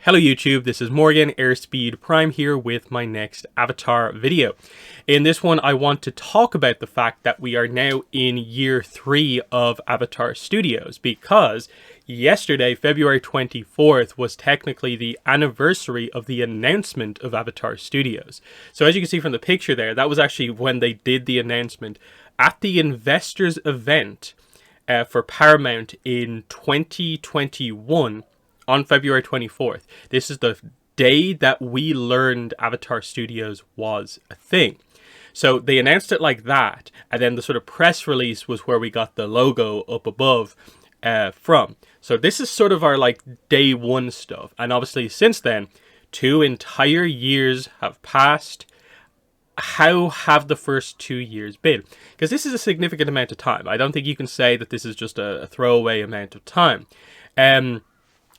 Hello YouTube, this is Morgan, Airspeed Prime here with my next Avatar video. In this one I want to talk about the fact that we are now in year 3 of Avatar Studios, because yesterday, February 24th, was technically the anniversary of the announcement of Avatar Studios. So as you can see from the picture there, that was actually when they did the announcement at the investors event for Paramount in 2021. On February 24th. This is the day that we learned Avatar Studios was a thing. So they announced it like that, and then the sort of press release was where we got the logo up above from. So this is sort of our like day one stuff. And obviously since then, 2 entire years have passed. How have the first 2 years been? Because this is a significant amount of time. I don't think you can say that this is just a throwaway amount of time.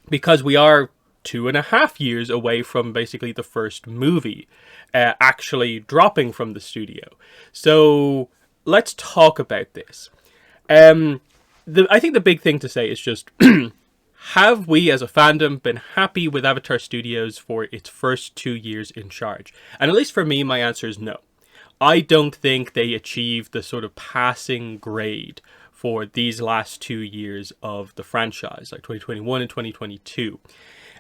Because we are 2.5 years away from basically the first movie actually dropping from the studio. So let's talk about this. I think the big thing to say is just, have we as a fandom been happy with Avatar Studios for its first 2 years in charge? And at least for me, my answer is no. I don't think they achieved the sort of passing grade for these last 2 years of the franchise, like 2021 and 2022.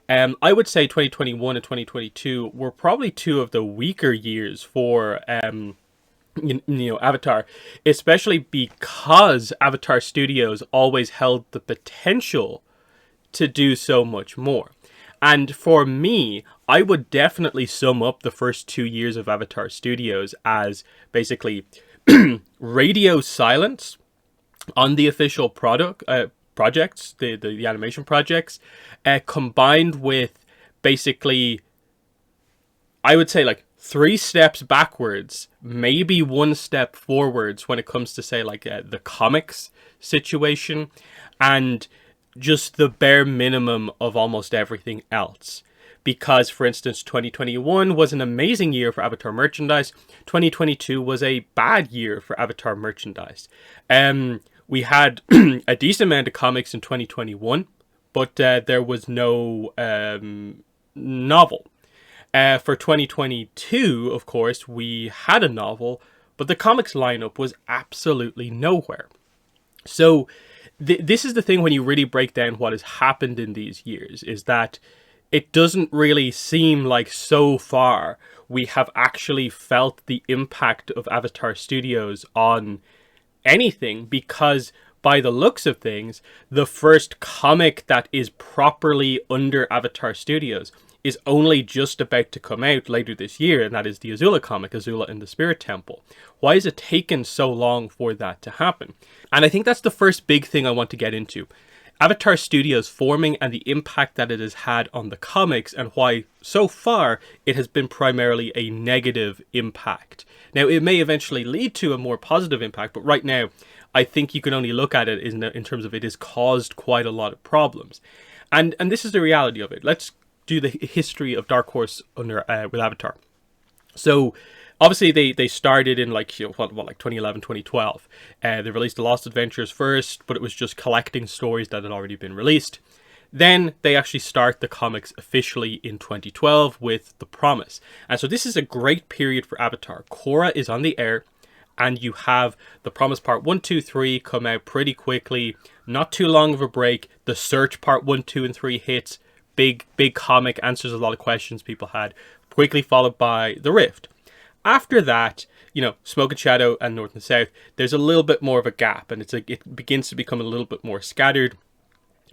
I would say 2021 and 2022 were probably 2 of the weaker years for Avatar, especially because Avatar Studios always held the potential to do so much more. And for me, I would definitely sum up the first 2 years of Avatar Studios as basically radio silence on the official projects, the animation projects, combined with basically, I would say like 3 steps backwards, maybe 1 step forwards when it comes to say like the comics situation, and just the bare minimum of almost everything else. Because, for instance, 2021 was an amazing year for Avatar merchandise. 2022 was a bad year for Avatar merchandise. We had a decent amount of comics in 2021, but there was no novel. For 2022, of course, we had a novel, but the comics lineup was absolutely nowhere. So this is the thing when you really break down what has happened in these years, is that it doesn't really seem like so far we have actually felt the impact of Avatar Studios on anything, because by the looks of things, the first comic that is properly under Avatar Studios is only just about to come out later this year, and that is the Azula comic, Azula and the Spirit Temple. Why has it taken so long for that to happen? And I think that's the first big thing I want to get into. Avatar Studios forming and the impact that it has had on the comics, and why so far it has been primarily a negative impact. Now, it may eventually lead to a more positive impact, but right now I think you can only look at it in terms of it has caused quite a lot of problems. And this is the reality of it. Let's do the history of Dark Horse with Avatar. So obviously they started in like 2011, 2012. They released The Lost Adventures first, but it was just collecting stories that had already been released. Then they actually start the comics officially in 2012 with The Promise. And so this is a great period for Avatar. Korra is on the air, and you have The Promise Part 1, 2, 3 come out pretty quickly. Not too long of a break. The Search Part 1, 2, and 3 hits. Big comic, answers a lot of questions people had. Quickly followed by The Rift. After that, Smoke and Shadow and North and South, there's a little bit more of a gap, and it begins to become a little bit more scattered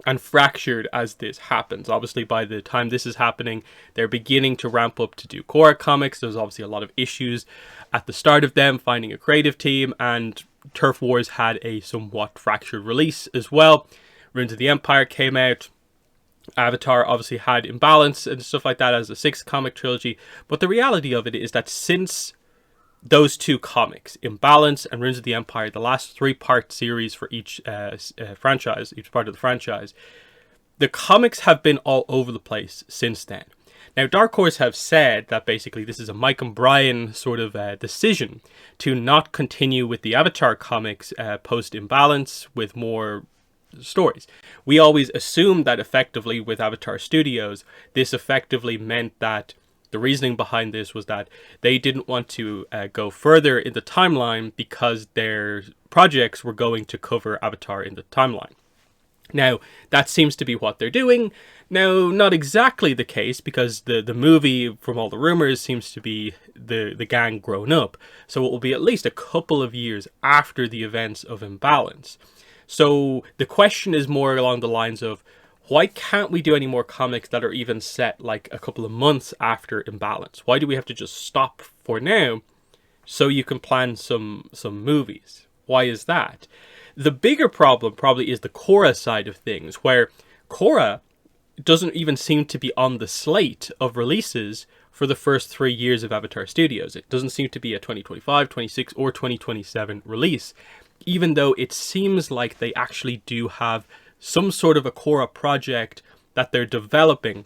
and fractured as this happens. Obviously, by the time this is happening, they're beginning to ramp up to do Korra comics. There's obviously a lot of issues at the start of them finding a creative team, and Turf Wars had a somewhat fractured release as well. Ruins of the Empire came out. Avatar obviously had Imbalance and stuff like that as a 6th comic trilogy. But the reality of it is that since those 2 comics, Imbalance and Ruins of the Empire, the last 3-part series for each franchise, each part of the franchise, the comics have been all over the place since then. Now, Dark Horse have said that basically this is a Mike and Brian sort of decision to not continue with the Avatar comics post-Imbalance with more stories. We always assumed that effectively with Avatar Studios, this effectively meant that the reasoning behind this was that they didn't want to go further in the timeline because their projects were going to cover Avatar in the timeline. Now, that seems to be what they're doing. Now, not exactly the case, because the movie, from all the rumors, seems to be the gang grown up. So it will be at least a couple of years after the events of Imbalance. So the question is more along the lines of, why can't we do any more comics that are even set like a couple of months after Imbalance? Why do we have to just stop for now so you can plan some movies? Why is that? The bigger problem probably is the Korra side of things, where Korra doesn't even seem to be on the slate of releases for the first 3 years of Avatar Studios. It doesn't seem to be a 2025, 26, or 2027 release, even though it seems like they actually do have some sort of a Korra project that they're developing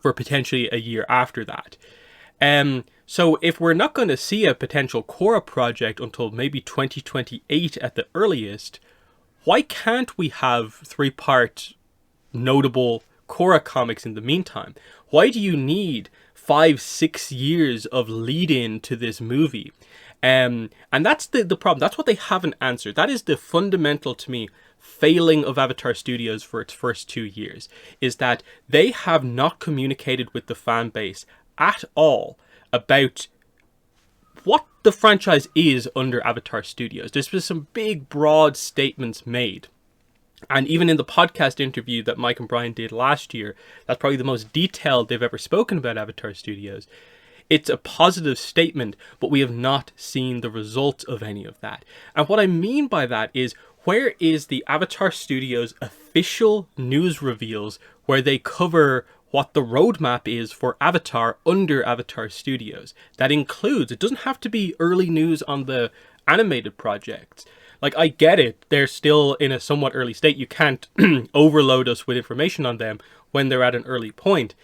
for potentially a year after that. So if we're not going to see a potential Korra project until maybe 2028 at the earliest, why can't we have 3-part notable Korra comics in the meantime? Why do you need 5-6 years of lead-in to this movie? And that's the problem. That's what they haven't answered. That is the fundamental, to me, failing of Avatar Studios for its first 2 years, is that they have not communicated with the fan base at all about what the franchise is under Avatar Studios. There's been some big, broad statements made. And even in the podcast interview that Mike and Brian did last year, that's probably the most detailed they've ever spoken about Avatar Studios. It's a positive statement, but we have not seen the results of any of that. And what I mean by that is, where is the Avatar Studios official news reveals where they cover what the roadmap is for Avatar under Avatar Studios? That includes, it doesn't have to be early news on the animated projects. Like, I get it, they're still in a somewhat early state. You can't overload us with information on them when they're at an early point.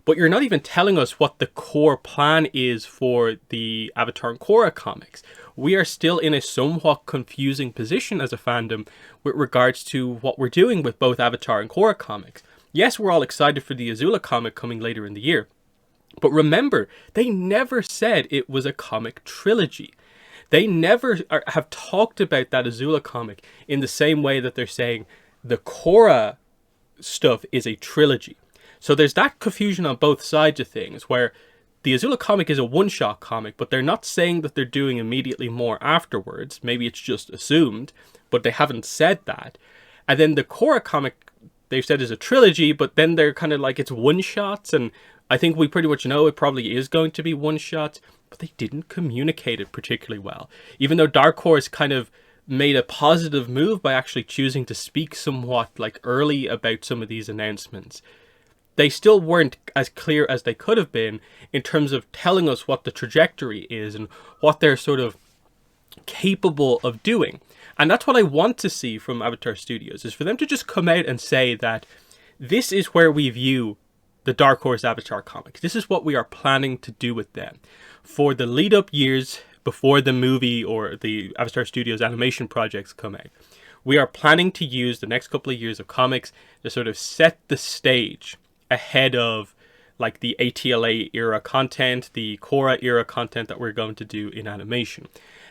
But you're not even telling us what the core plan is for the Avatar and Korra comics. We are still in a somewhat confusing position as a fandom with regards to what we're doing with both Avatar and Korra comics. Yes, we're all excited for the Azula comic coming later in the year. But remember, they never said it was a comic trilogy. They never have talked about that Azula comic in the same way that they're saying the Korra stuff is a trilogy. So there's that confusion on both sides of things, where the Azula comic is a one-shot comic, but they're not saying that they're doing immediately more afterwards. Maybe it's just assumed, but they haven't said that. And then the Korra comic, they've said is a trilogy, but then they're kind of like, it's one-shots, and I think we pretty much know it probably is going to be one-shots, but they didn't communicate it particularly well. Even though Dark Horse kind of made a positive move by actually choosing to speak somewhat like early about some of these announcements, they still weren't as clear as they could have been in terms of telling us what the trajectory is and what they're sort of capable of doing. And that's what I want to see from Avatar Studios, is for them to just come out and say that this is where we view the Dark Horse Avatar comics. This is what we are planning to do with them. For the lead up years before the movie or the Avatar Studios animation projects come out, we are planning to use the next couple of years of comics to sort of set the stage ahead of like the ATLA era content, the Korra era content that we're going to do in animation.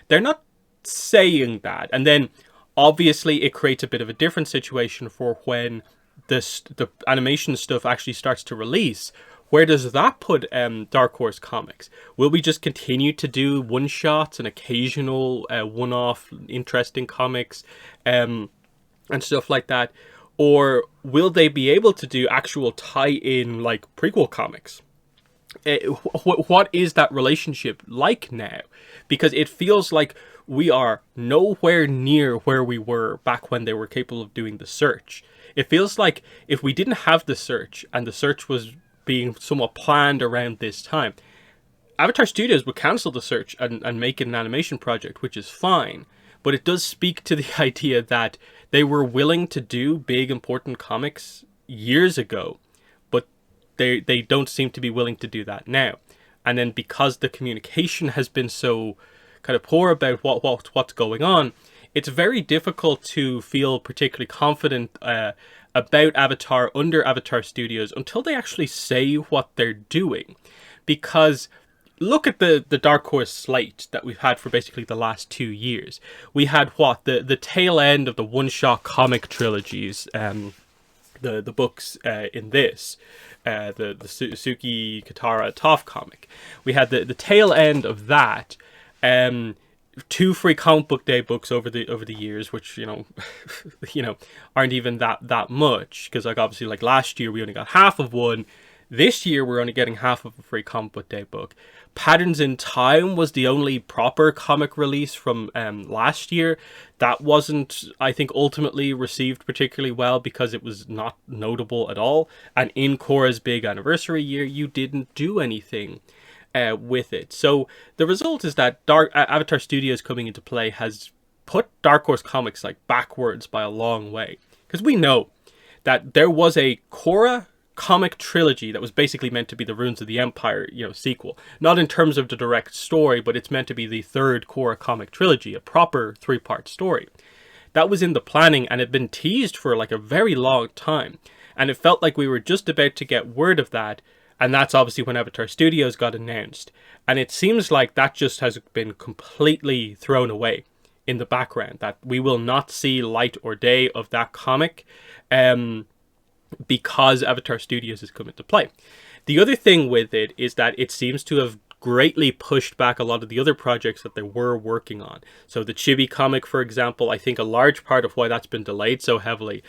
They're not saying that. And then obviously it creates a bit of a different situation for when the animation stuff actually starts to release. Where does that put Dark Horse Comics? Will we just continue to do one-shots and occasional one-off interesting comics and stuff like that? Or will they be able to do actual tie-in like prequel comics? What is that relationship like now? Because it feels like we are nowhere near where we were back when they were capable of doing the search. It feels like if we didn't have the search, and the search was being somewhat planned around this time, Avatar Studios would cancel the search and make it an animation project, which is fine. But it does speak to the idea that they were willing to do big, important comics years ago, but they don't seem to be willing to do that now. And then because the communication has been so kind of poor about what's going on, it's very difficult to feel particularly confident about Avatar under Avatar Studios until they actually say what they're doing. Because look at the Dark Horse slate that we've had for basically the last 2 years. We had what? The tail end of the one-shot comic trilogies, the books in this. The Suki Katara Toph comic. We had the tail end of that. 2 free comic book day books over the years, which aren't even that much, because like obviously like last year we only got half of one. This year we're only getting half of a free comic book day book. Patterns in Time was the only proper comic release from last year. That wasn't, I think, ultimately received particularly well because it was not notable at all. And in Korra's big anniversary year, you didn't do anything with it. So the result is that Avatar Studios coming into play has put Dark Horse Comics like backwards by a long way. Because we know that there was a Korra comic trilogy that was basically meant to be the Ruins of the Empire, sequel. Not in terms of the direct story, but it's meant to be the third Korra comic trilogy, a proper 3-part story. That was in the planning and had been teased for like a very long time. And it felt like we were just about to get word of that. And that's obviously when Avatar Studios got announced. And it seems like that just has been completely thrown away in the background. That we will not see light or day of that comic. Because Avatar Studios has come into play. The other thing with it is that it seems to have greatly pushed back a lot of the other projects that they were working on. So the Chibi comic, for example, I think a large part of why that's been delayed so heavily,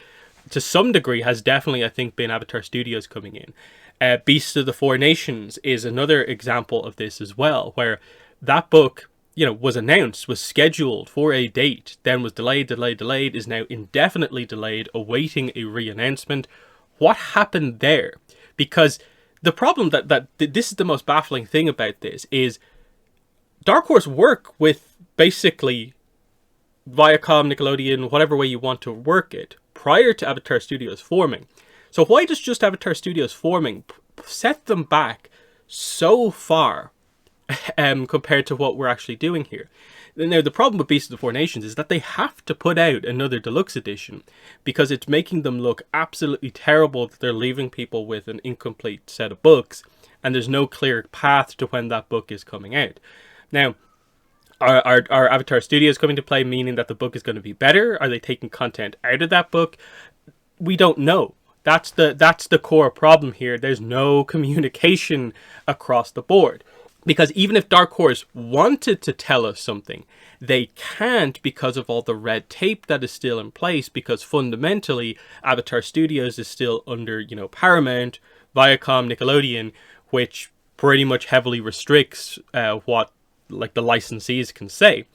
to some degree, has definitely, I think, been Avatar Studios coming in. Beasts of the Four Nations is another example of this as well, where that book, was announced, was scheduled for a date, then was delayed, is now indefinitely delayed, awaiting a re-announcement. What happened there? Because the problem that this is the most baffling thing about this is Dark Horse work with basically Viacom, Nickelodeon, whatever way you want to work it, prior to Avatar Studios forming. So why does just Avatar Studios forming set them back so far compared to what we're actually doing here? Now, the problem with Beasts of the Four Nations is that they have to put out another deluxe edition because it's making them look absolutely terrible that they're leaving people with an incomplete set of books and there's no clear path to when that book is coming out. Now, are Avatar Studios coming to play, meaning that the book is going to be better? Are they taking content out of that book? We don't know. That's the core problem here. There's no communication across the board. Because even if Dark Horse wanted to tell us something, they can't because of all the red tape that is still in place, because fundamentally Avatar Studios is still under, Paramount, Viacom, Nickelodeon, which pretty much heavily restricts what like the licensees can say.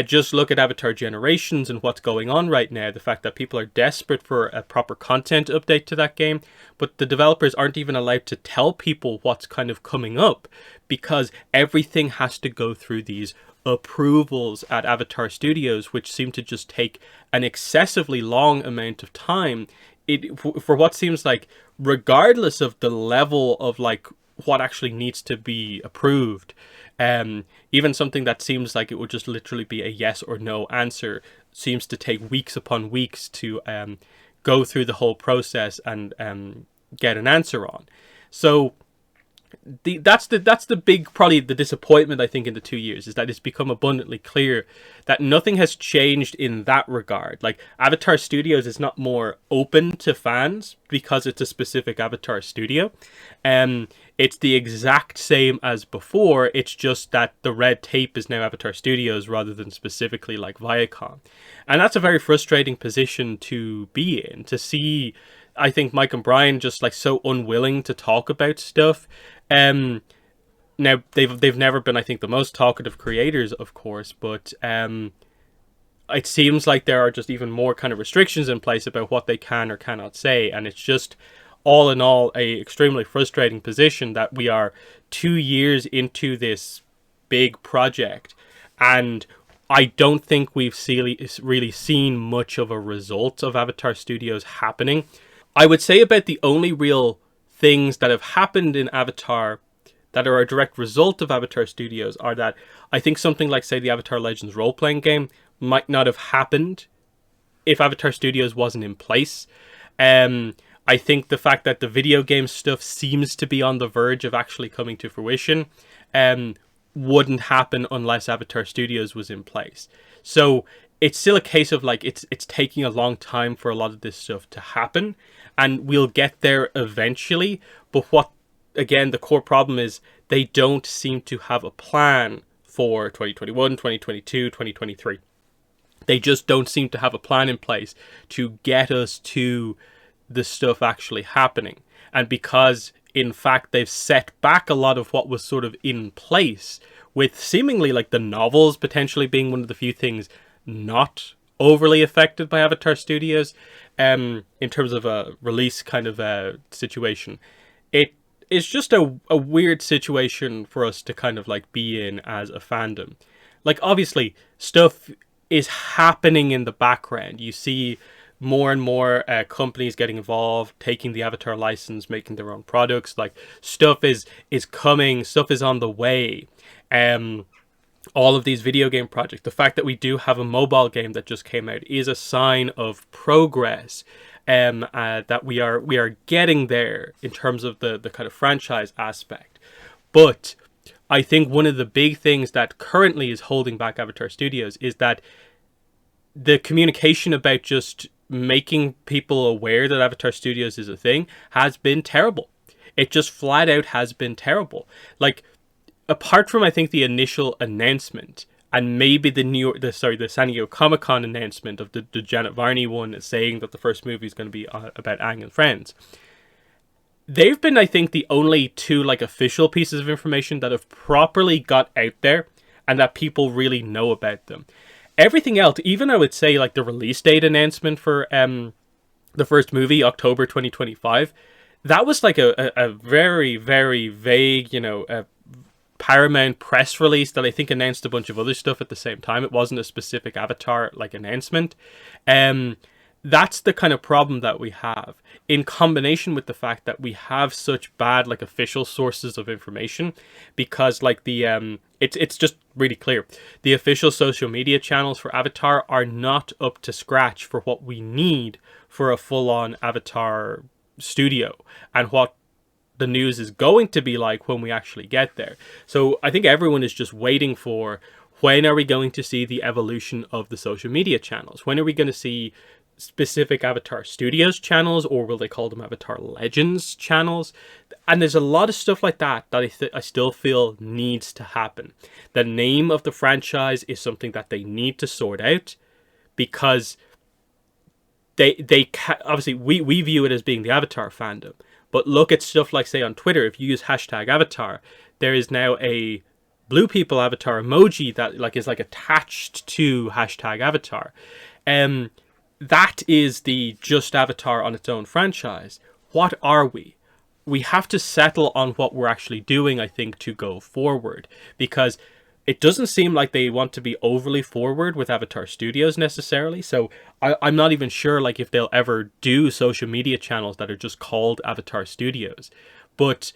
Just look at Avatar Generations and what's going on right now. The fact that people are desperate for a proper content update to that game, but the developers aren't even allowed to tell people what's kind of coming up because everything has to go through these approvals at Avatar Studios, which seem to just take an excessively long amount of time. For what seems like, regardless of the level of like what actually needs to be approved, even something that seems like it would just literally be a yes or no answer seems to take weeks upon weeks to go through the whole process and get an answer on. So that's the big, probably the disappointment I think in the 2 years, is that it's become abundantly clear that nothing has changed in that regard. Like Avatar Studios is not more open to fans because it's a specific Avatar studio. It's the exact same as before. It's just that the red tape is now Avatar Studios rather than specifically like Viacom. And that's a very frustrating position to be in, to see, I think, Mike and Brian just like so unwilling to talk about stuff. Now they've never been, I think, the most talkative creators, of course, but it seems like there are just even more kind of restrictions in place about what they can or cannot say, and it's just all in all a extremely frustrating position that we are 2 years into this big project, and I don't think we've really seen much of a result of Avatar Studios happening. I would say about the only real things that have happened in Avatar that are a direct result of Avatar Studios are that I think something like, say, the Avatar Legends role-playing game might not have happened if Avatar Studios wasn't in place. I think the fact that the video game stuff seems to be on the verge of actually coming to fruition wouldn't happen unless Avatar Studios was in place. So it's still a case of like it's taking a long time for a lot of this stuff to happen, and we'll get there eventually. But what, again, the core problem is they don't seem to have a plan for 2021, 2022, 2023. They just don't seem to have a plan in place to get us to the stuff actually happening. And because, in fact, they've set back a lot of what was sort of in place, with seemingly like the novels potentially being one of the few things not overly affected by Avatar Studios, in terms of a release kind of a situation. It is just a weird situation for us to kind of like be in as a fandom. Like, obviously, stuff is happening in the background. You see more and more companies getting involved, taking the Avatar license, making their own products. Like, stuff is coming, stuff is on the way. All of these video game projects, the fact that we do have a mobile game that just came out is a sign of progress. That we are getting there in terms of the kind of franchise aspect. But I think one of the big things that currently is holding back Avatar Studios is that the communication about just making people aware that Avatar Studios is a thing has been terrible. It just flat out has been terrible. Like, apart from, I think, the initial announcement and maybe the San Diego Comic-Con announcement of the Janet Varney one saying that the first movie is going to be about Aang and friends, they've been, I think, the only two like official pieces of information that have properly got out there and that people really know about them. Everything else, even I would say like the release date announcement for the first movie, October 2025, that was like a very, very vague, Paramount press release that I think announced a bunch of other stuff at the same time. It wasn't a specific Avatar like announcement. That's the kind of problem that we have, in combination with the fact that we have such bad like official sources of information, because like the it's just really clear the official social media channels for Avatar are not up to scratch for what we need for a full-on Avatar studio and what the news is going to be like when we actually get there. So I think everyone is just waiting for, when are we going to see the evolution of the social media channels? When are we going to see specific Avatar Studios channels, or will they call them Avatar Legends channels? And there's a lot of stuff like that I still feel needs to happen. The name of the franchise is something that they need to sort out, because obviously we view it as being the Avatar fandom. But look at stuff like, say, on Twitter, if you use hashtag Avatar, there is now a blue people avatar emoji that like is like attached to hashtag Avatar. That is the just Avatar on its own franchise. What are we? We have to settle on what we're actually doing, I think, to go forward. Because it doesn't seem like they want to be overly forward with Avatar Studios necessarily. So I'm not even sure like if they'll ever do social media channels that are just called Avatar Studios. But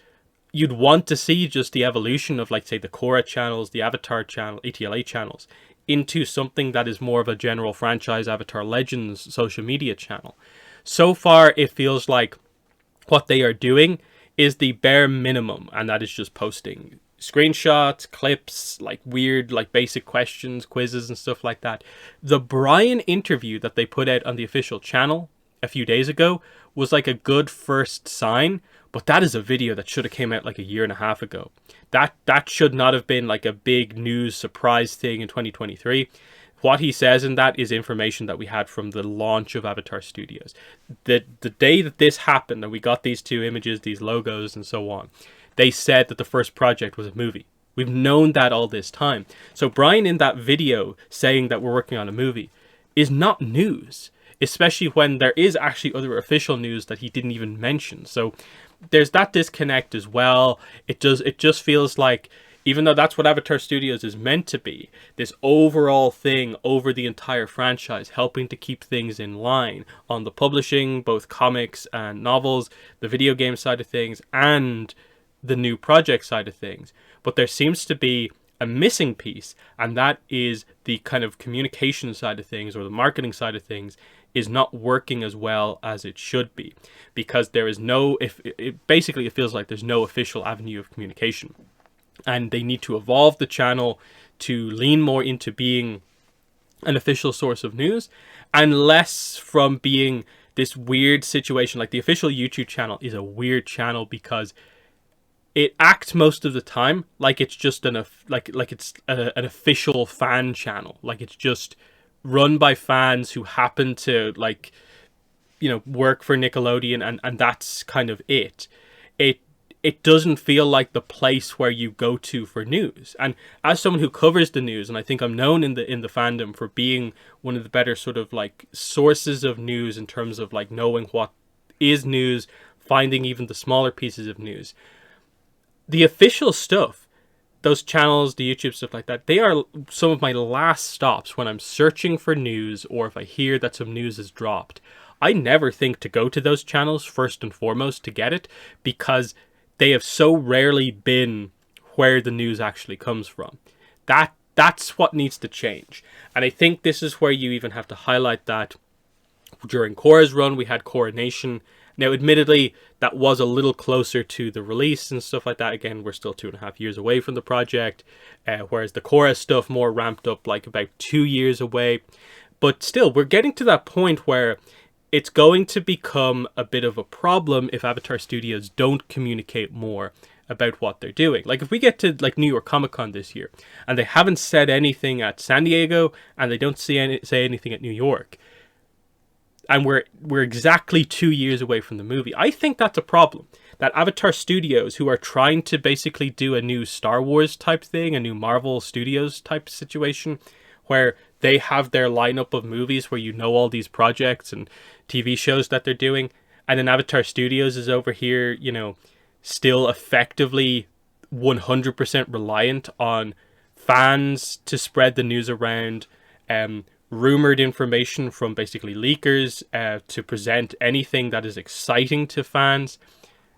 you'd want to see just the evolution of, like, say, the Korra channels, the Avatar channel, ATLA channels, into something that is more of a general franchise Avatar Legends social media channel. So far, it feels like what they are doing is the bare minimum, and that is just posting screenshots, clips, like weird, like basic questions, quizzes and stuff like that. The Brian interview that they put out on the official channel a few days ago was like a good first sign, but that is a video that should have came out like a year and a half ago. That should not have been like a big news surprise thing in 2023. What he says in that is information that we had from the launch of Avatar Studios. The day that this happened and we got these two images, these logos and so on, they said that the first project was a movie. We've known that all this time. So Brian in that video saying that we're working on a movie is not news, especially when there is actually other official news that he didn't even mention. So there's that disconnect as well. It just feels like, even though that's what Avatar Studios is meant to be, this overall thing over the entire franchise, helping to keep things in line on the publishing, both comics and novels, the video game side of things, and the new project side of things. But there seems to be a missing piece, and that is the kind of communication side of things, or the marketing side of things, is not working as well as it should be, because there is no, if it basically it feels like there's no official avenue of communication, and they need to evolve the channel to lean more into being an official source of news and less from being this weird situation. Like, the official YouTube channel is a weird channel because it acts most of the time like it's just an official fan channel. Like, it's just run by fans who happen to, like, you know, work for Nickelodeon, and that's kind of it. It doesn't feel like the place where you go to for news. And as someone who covers the news, and I think I'm known in the fandom for being one of the better sort of like sources of news in terms of like knowing what is news, finding even the smaller pieces of news. The official stuff, those channels, the YouTube stuff like that, they are some of my last stops when I'm searching for news, or if I hear that some news is dropped. I never think to go to those channels first and foremost to get it, because they have so rarely been where the news actually comes from. That's what needs to change. And I think this is where you even have to highlight that during Korra's run, we had Korra Nation. Now, admittedly, that was a little closer to the release and stuff like that. Again, we're still 2.5 years away from the project, whereas the Korra stuff more ramped up like about 2 years away. But still, we're getting to that point where it's going to become a bit of a problem if Avatar Studios don't communicate more about what they're doing. Like, if we get to like New York Comic Con this year and they haven't said anything at San Diego and they don't say anything at New York, and we're exactly 2 years away from the movie, I think that's a problem. That Avatar Studios, who are trying to basically do a new Star Wars type thing, a new Marvel Studios type situation, where they have their lineup of movies where you know all these projects and TV shows that they're doing, and then Avatar Studios is over here, you know, still effectively 100% reliant on fans to spread the news around, rumored information from basically leakers to present anything that is exciting to fans.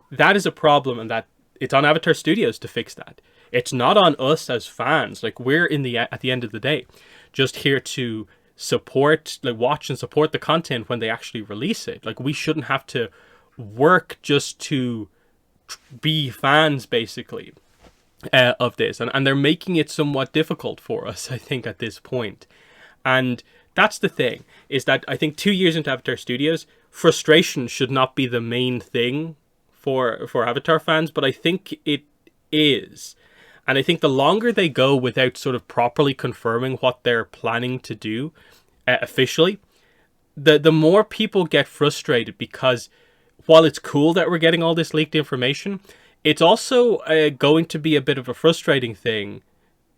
That is a problem, and that it's on Avatar Studios to fix that. It's not on us as fans. Like, we're at the end of the day just here to support, like, watch and support the content when they actually release it. Like, we shouldn't have to work just to be fans, basically, of this. And they're making it somewhat difficult for us, I think, at this point. And that's the thing, is that I think 2 years into Avatar Studios, frustration should not be the main thing for Avatar fans, but I think it is. And I think the longer they go without sort of properly confirming what they're planning to do officially, the more people get frustrated, because while it's cool that we're getting all this leaked information, it's also going to be a bit of a frustrating thing,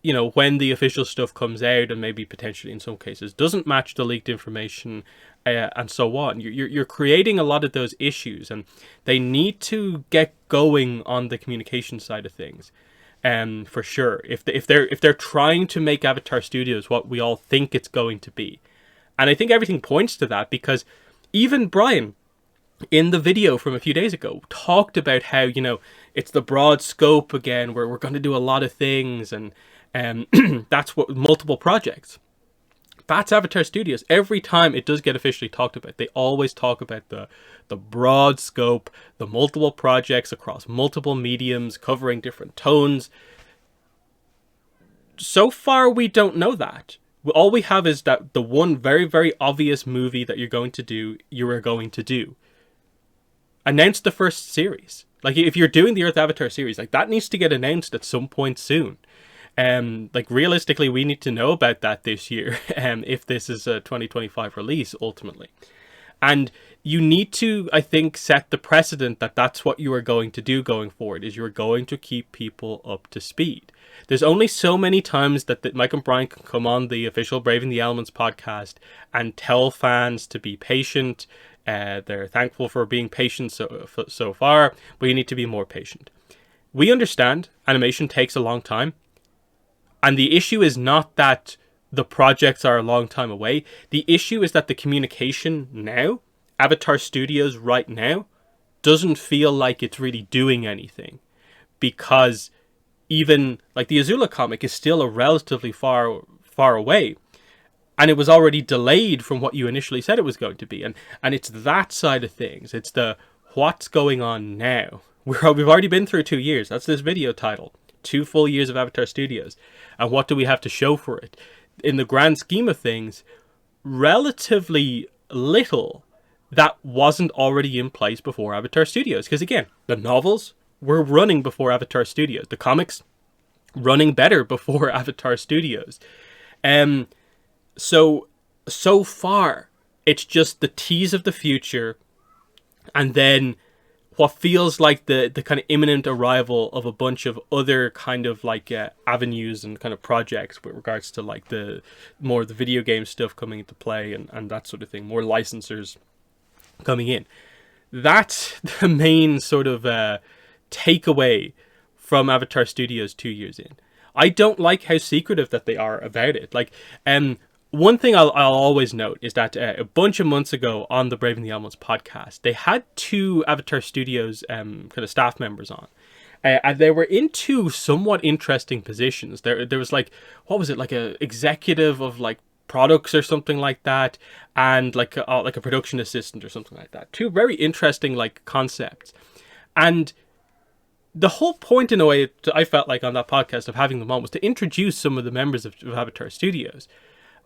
you know, when the official stuff comes out and maybe potentially in some cases doesn't match the leaked information, and so on. You're creating a lot of those issues, and they need to get going on the communication side of things. For sure, if they're trying to make Avatar Studios what we all think it's going to be, and I think everything points to that, because even Brian, in the video from a few days ago, talked about how, you know, it's the broad scope again, where we're going to do a lot of things, and that's what multiple projects. That's Avatar Studios. Every time it does get officially talked about, they always talk about the broad scope, the multiple projects across multiple mediums, covering different tones. So far, we don't know that. All we have is that the one very, very obvious movie that you're going to do, you are going to do. Announce the first series. Like, if you're doing the Earth Avatar series, like, that needs to get announced at some point soon. Like, realistically, we need to know about that this year, if this is a 2025 release, ultimately. And you need to, I think, set the precedent that that's what you are going to do going forward, is you're going to keep people up to speed. There's only so many times that Mike and Brian can come on the official Braving the Elements podcast and tell fans to be patient. They're thankful for being patient so far, but you need to be more patient. We understand animation takes a long time. And the issue is not that the projects are a long time away. The issue is that the communication now, Avatar Studios right now, doesn't feel like it's really doing anything. Because even like the Azula comic is still a relatively far away, and it was already delayed from what you initially said it was going to be. And it's that side of things. It's the what's going on now. We've already been through 2 years. That's this video title. 2 full years of Avatar Studios. And what do we have to show for it? In the grand scheme of things, relatively little that wasn't already in place before Avatar Studios. Because again, the novels were running before Avatar Studios. The comics running better before Avatar Studios. So far, it's just the tease of the future, and then what feels like the kind of imminent arrival of a bunch of other kind of like avenues and kind of projects with regards to like the more of the video game stuff coming into play and that sort of thing, more licensors coming in. That's the main sort of takeaway from Avatar Studios 2 years in. I don't like how secretive that they are about it. Like, one thing I'll always note is that a bunch of months ago on the Brave and the Elements podcast, they had 2 Avatar Studios kind of staff members on. And they were in 2 somewhat interesting positions. There was like, what was it, like a executive of like products or something like that, and like a production assistant or something like that. 2 very interesting like concepts. And the whole point, in a way, I felt like on that podcast of having them on was to introduce some of the members of Avatar Studios.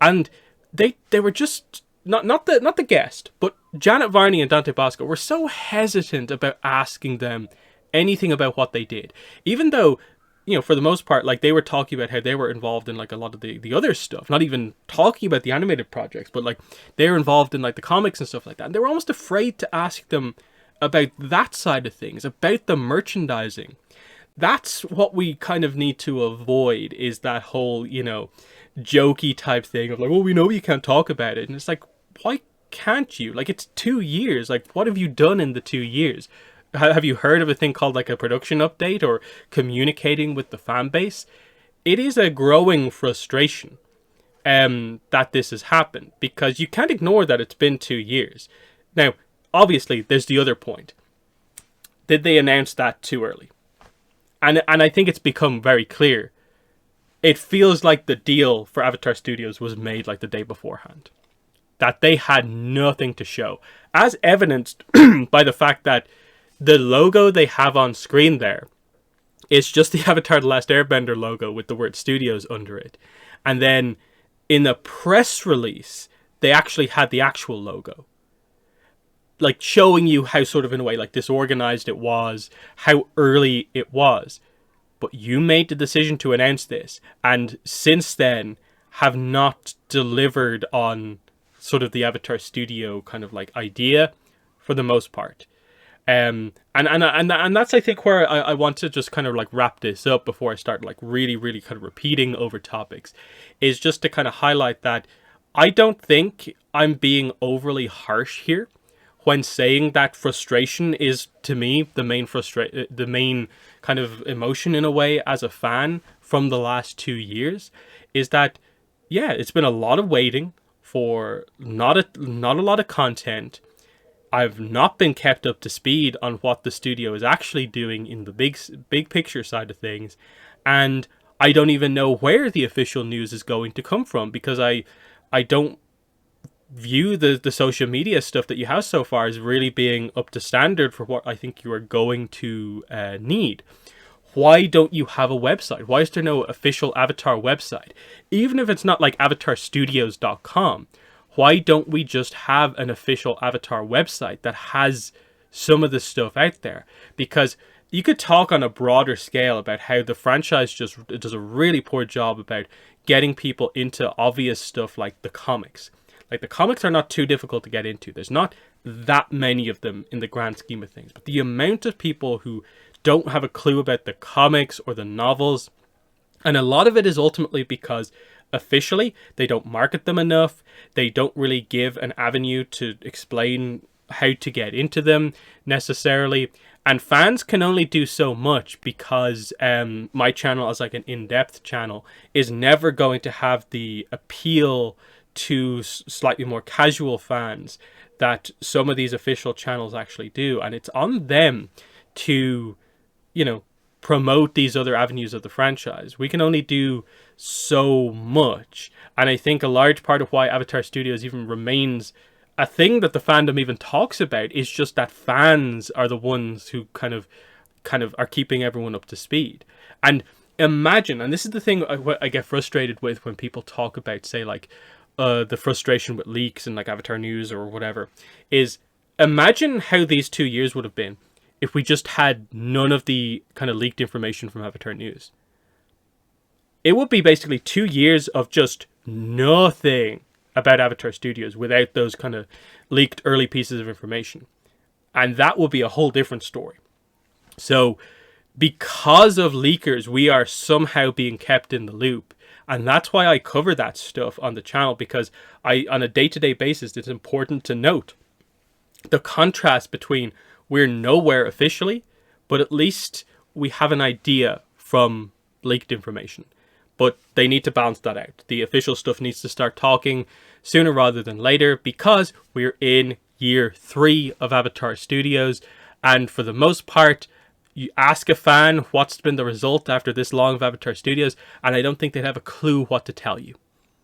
And they were just not the guest, but Janet Varney and Dante Basco were so hesitant about asking them anything about what they did, even though, you know, for the most part, like they were talking about how they were involved in like a lot of the other stuff, not even talking about the animated projects, but like they were involved in like the comics and stuff like that. And they were almost afraid to ask them about that side of things, about the merchandising. That's what we kind of need to avoid, is that whole, you know, jokey type thing of like, well, we know you can't talk about it. And it's like, why can't you? Like, it's 2 years. Like, what have you done in the 2 years? Have you heard of a thing called like a production update or communicating with the fan base? It is a growing frustration that this has happened, because you can't ignore that it's been 2 years. Now, obviously, there's the other point. Did they announce that too early? And I think it's become very clear. It feels like the deal for Avatar Studios was made like the day beforehand. That they had nothing to show. As evidenced by the fact that the logo they have on screen there is just the Avatar The Last Airbender logo with the word Studios under it. And then in the press release, they actually had the actual logo. Like showing you how sort of in a way like disorganized it was, how early it was. But you made the decision to announce this, and since then have not delivered on sort of the Avatar Studio kind of like idea for the most part. And that's, I think, where I want to just kind of like wrap this up before I start like really kind of repeating over topics, is just to kind of highlight that I don't think I'm being overly harsh here when saying that frustration is, to me, the main kind of emotion in a way as a fan from the last 2 years, is that, yeah, it's been a lot of waiting for not a lot of content. I've not been kept up to speed on what the studio is actually doing in the big picture side of things, and I don't even know where the official news is going to come from, because I don't view the social media stuff that you have so far as really being up to standard for what I think you are going to need. Why don't you have a website? Why is there no official Avatar website? Even if it's not like avatarstudios.com, why don't we just have an official Avatar website that has some of the stuff out there? Because you could talk on a broader scale about how the franchise just does a really poor job about getting people into obvious stuff like the comics. Like, the comics are not too difficult to get into. There's not that many of them in the grand scheme of things. But the amount of people who don't have a clue about the comics or the novels, and a lot of it is ultimately because officially they don't market them enough. They don't really give an avenue to explain how to get into them necessarily. And fans can only do so much, because my channel as like an in-depth channel is never going to have the appeal to slightly more casual fans that some of these official channels actually do. And it's on them to, you know, promote these other avenues of the franchise. We can only do so much. And I think a large part of why Avatar Studios even remains a thing that the fandom even talks about is just that fans are the ones who kind of are keeping everyone up to speed. And imagine, and this is the thing I get frustrated with when people talk about, say, like the frustration with leaks and like Avatar News or whatever, is imagine how these 2 years would have been if we just had none of the kind of leaked information from Avatar News. It would be basically 2 years of just nothing about Avatar Studios without those kind of leaked early pieces of information. And that would be a whole different story. So, because of leakers, we are somehow being kept in the loop. And that's why I cover that stuff on the channel, because on a day-to-day basis, it's important to note the contrast between we're nowhere officially, but at least we have an idea from leaked information. But they need to balance that out. The official stuff needs to start talking sooner rather than later, because we're in year 3 of Avatar Studios. And for the most part, you ask a fan what's been the result after this long of Avatar Studios, and I don't think they'd have a clue what to tell you.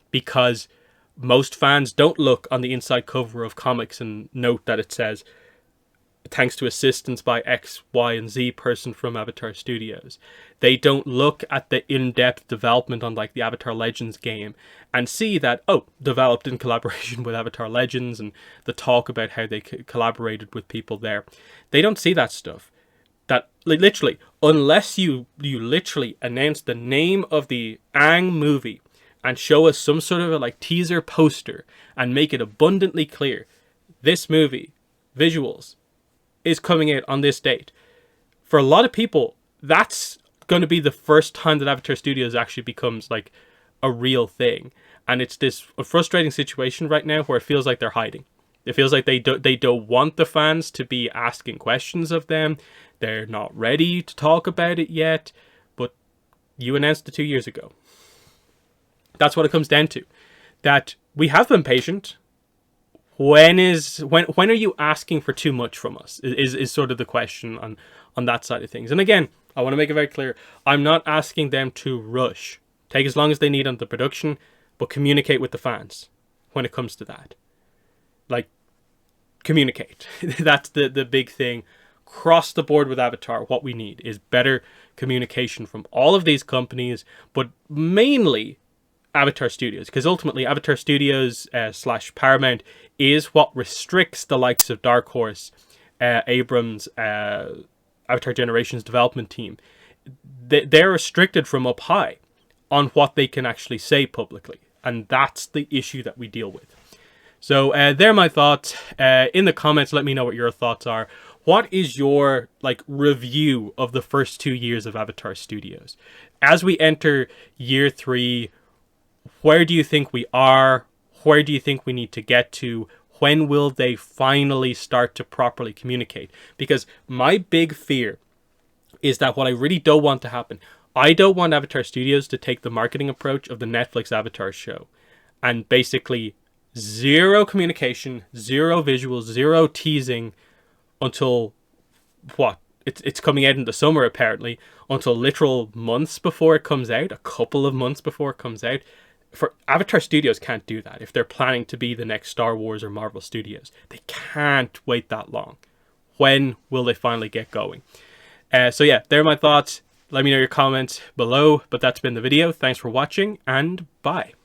Because most fans don't look on the inside cover of comics and note that it says, thanks to assistance by X, Y, and Z person from Avatar Studios. They don't look at the in-depth development on like the Avatar Legends game and see that, oh, developed in collaboration with Avatar Legends, and the talk about how they collaborated with people there. They don't see that stuff. That literally, unless you literally announce the name of the Aang movie and show us some sort of a like teaser poster and make it abundantly clear, this movie, visuals, is coming out on this date. For a lot of people, that's going to be the first time that Avatar Studios actually becomes like a real thing. And it's this frustrating situation right now where it feels like they're hiding. It feels like they don't want the fans to be asking questions of them. They're not ready to talk about it yet. But you announced it 2 years ago. That's what it comes down to. That we have been patient. When are you asking for too much from us is sort of the question on that side of things. And again, I want to make it very clear, I'm not asking them to rush. Take as long as they need on the production, but communicate with the fans when it comes to that. Like, communicate. That's the big thing. Across the board with Avatar, what we need is better communication from all of these companies, but mainly Avatar Studios, because ultimately Avatar Studios / Paramount is what restricts the likes of Dark Horse, Abrams, Avatar Generations development team. They're restricted from up high on what they can actually say publicly, and that's the issue that we deal with. So they're my thoughts. In the comments, let me know what your thoughts are. What is your review of the first 2 years of Avatar Studios? As we enter year 3, where do you think we are? Where do you think we need to get to? When will they finally start to properly communicate? Because my big fear is that what I really don't want to happen, I don't want Avatar Studios to take the marketing approach of the Netflix Avatar show and basically zero communication, zero visuals, zero teasing until what? It's coming out in the summer apparently, until literal months before it comes out, a couple of months before it comes out. For Avatar Studios can't do that if they're planning to be the next Star Wars or Marvel Studios. They can't wait that long. When will they finally get going? So yeah, they're my thoughts. Let me know your comments below, but that's been the video. Thanks for watching, and bye.